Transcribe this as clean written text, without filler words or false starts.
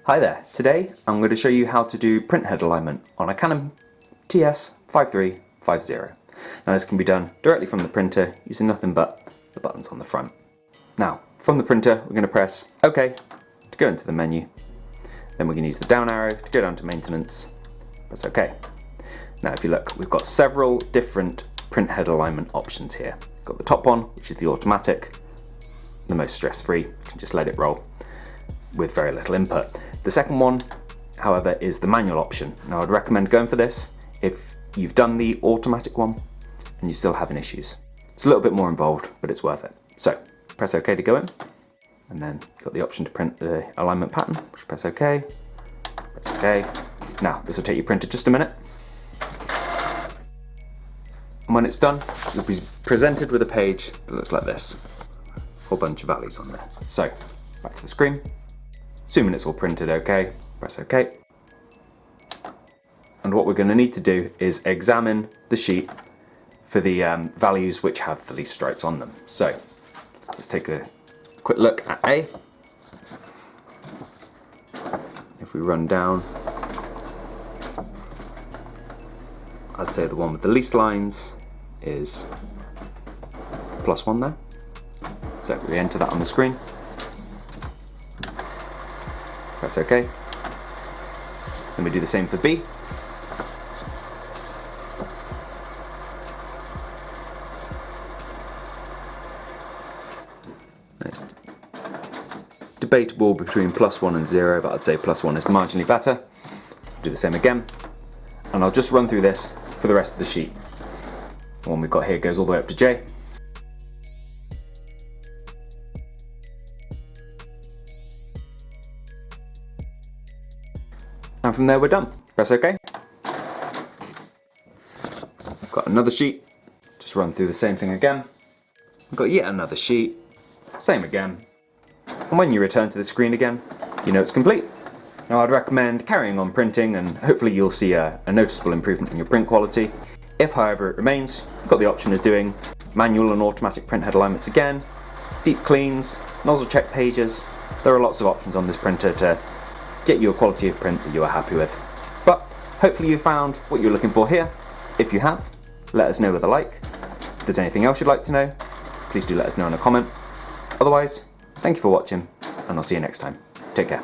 Hi there, today I'm going to show you how to do print head alignment on a Canon TS5350. Now this can be done directly from the printer using nothing but the buttons on the front. Now from the printer we're going to press OK to go into the menu, then we're going to use the down arrow to go down to maintenance, press OK. Now if you look, we've got several different print head alignment options here. We've got the top one, which is the automatic, the most stress-free, you can just let it roll with very little input. The second one, however, is the manual option. Now I'd recommend going for this if you've done the automatic one and you're still having issues. It's a little bit more involved, but it's worth it. So press OK to go in, and then you've got the option to print the alignment pattern, which press OK, press OK. Now this will take your printer just a minute. And when it's done, you'll be presented with a page that looks like this. A whole bunch of values on there. So back to the screen. Assuming it's all printed OK, press OK. And what we're going to need to do is examine the sheet for the values which have the least stripes on them. So let's take a quick look at A. If we run down, I'd say the one with the least lines is +1 there. So we enter that on the screen. Press OK. Then we do the same for B. It's debatable between +1 and 0, but I'd say +1 is marginally better. Do the same again. And I'll just run through this for the rest of the sheet. The one we've got here goes all the way up to J. And from there we're done. Press OK. I've got another sheet. Just run through the same thing again. I've got yet another sheet. Same again. And when you return to the screen again, you know it's complete. Now I'd recommend carrying on printing, and hopefully you'll see a noticeable improvement in your print quality. If however it remains, you've got the option of doing manual and automatic print head alignments again, deep cleans, nozzle check pages. There are lots of options on this printer to get you a quality of print that you are happy with. But hopefully you found what you're looking for here. If you have, let us know with a like. If there's anything else you'd like to know, please do let us know in a comment. Otherwise, thank you for watching, and I'll see you next time. Take care.